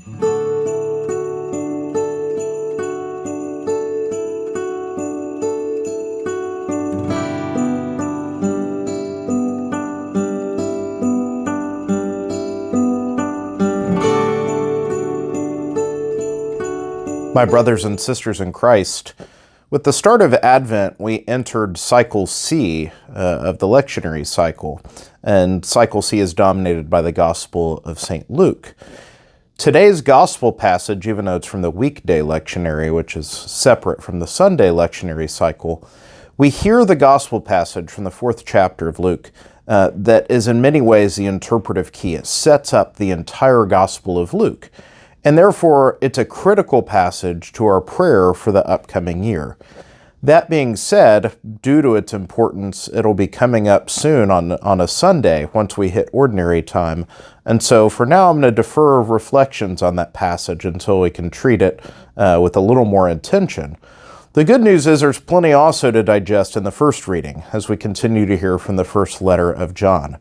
My brothers and sisters in Christ, with the start of Advent, we entered Cycle C of the lectionary cycle, and Cycle C is dominated by the Gospel of St. Luke. Today's Gospel passage, even though it's from the weekday lectionary, which is separate from the Sunday lectionary cycle, we hear the Gospel passage from the 4th chapter of Luke that is in many ways the interpretive key. It sets up the entire Gospel of Luke. And therefore, it's a critical passage to our prayer for the upcoming year. That being said, due to its importance, it'll be coming up soon on a Sunday once we hit ordinary time. And so for now, I'm going to defer reflections on that passage until we can treat it with a little more intention. The good news is there's plenty also to digest in the first reading as we continue to hear from the first letter of John.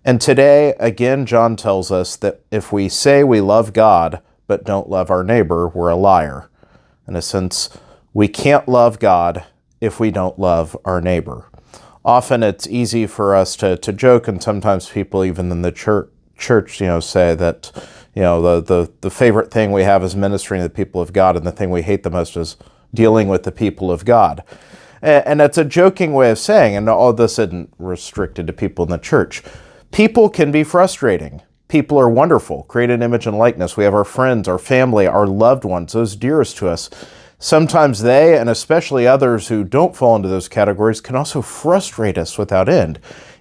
And today, again, John tells us that if we say we love God but don't love our neighbor, we're a liar. In a sense, we can't love God if we don't love our neighbor. Often it's easy for us to joke, and sometimes people even in the church say that the favorite thing we have is ministering to the people of God, and the thing we hate the most is dealing with the people of God. And that's a joking way of saying, and all this isn't restricted to people in the church. People can be frustrating. People are wonderful, created in image and likeness. We have our friends, our family, our loved ones, those dearest to us. Sometimes they, and especially others who don't fall into those categories, can also frustrate us without end,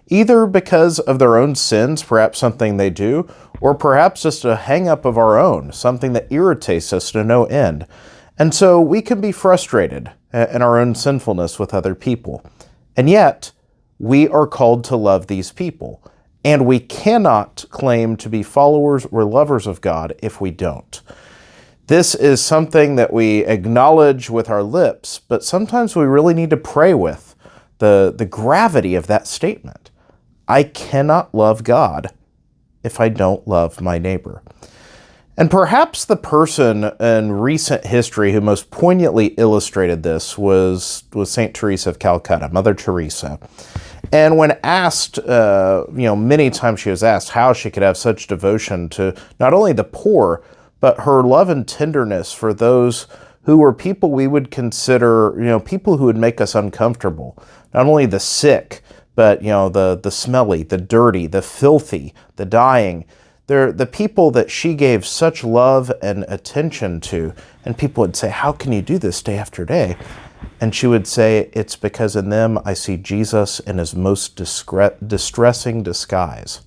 either because of their own sins, perhaps something they do, or perhaps just a hang-up of our own, something that irritates us to no end. And so we can be frustrated in our own sinfulness with other people. And yet, we are called to love these people. And we cannot claim to be followers or lovers of God if we don't. This is something that we acknowledge with our lips, but sometimes we really need to pray with the gravity of that statement. I cannot love God if I don't love my neighbor. And perhaps the person in recent history who most poignantly illustrated this was St. Teresa of Calcutta, Mother Teresa. And when asked, many times she was asked how she could have such devotion to not only the poor, but her love and tenderness for those who were people we would consider, people who would make us uncomfortable. Not only the sick, but, the smelly, the dirty, the filthy, the dying. They're the people that she gave such love and attention to. And people would say, how can you do this day after day? And she would say, it's because in them I see Jesus in his most distressing disguise.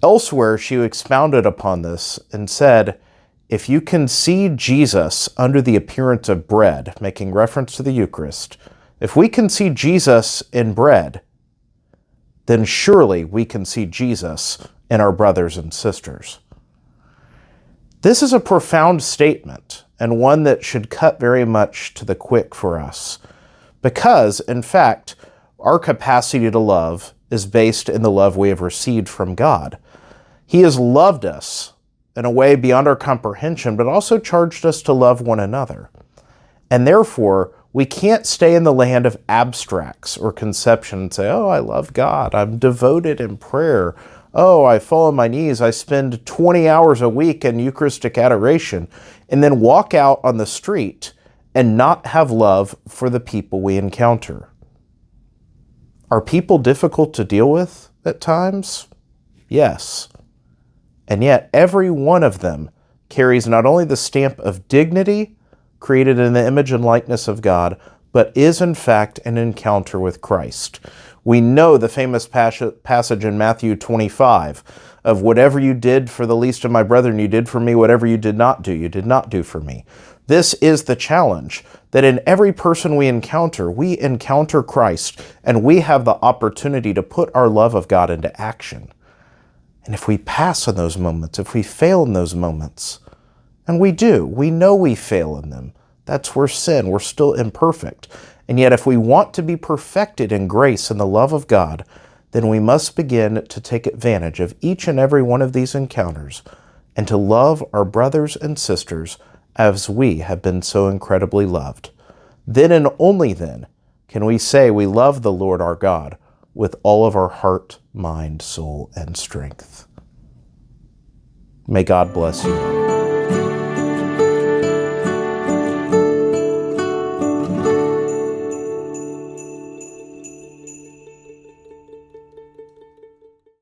Elsewhere, she expounded upon this and said, if you can see Jesus under the appearance of bread, making reference to the Eucharist, if we can see Jesus in bread, then surely we can see Jesus in our brothers and sisters. This is a profound statement, and one that should cut very much to the quick for us. Because, in fact, our capacity to love is based in the love we have received from God. He has loved us in a way beyond our comprehension, but also charged us to love one another. And therefore, we can't stay in the land of abstracts or conception and say, oh, I love God, I'm devoted in prayer, oh, I fall on my knees, I spend 20 hours a week in Eucharistic adoration, and then walk out on the street and not have love for the people we encounter. Are people difficult to deal with at times? Yes. And yet every one of them carries not only the stamp of dignity created in the image and likeness of God, but is in fact an encounter with Christ. We know the famous passage in Matthew 25 of whatever you did for the least of my brethren, you did for me. Whatever you did not do for me. This is the challenge, that in every person we encounter Christ, and we have the opportunity to put our love of God into action. And if we pass in those moments, if we fail in those moments, and we know we fail in them, that's where we're still imperfect. And yet if we want to be perfected in grace and the love of God, then we must begin to take advantage of each and every one of these encounters and to love our brothers and sisters as we have been so incredibly loved. Then and only then can we say we love the Lord our God with all of our heart, mind, soul, and strength. May God bless you.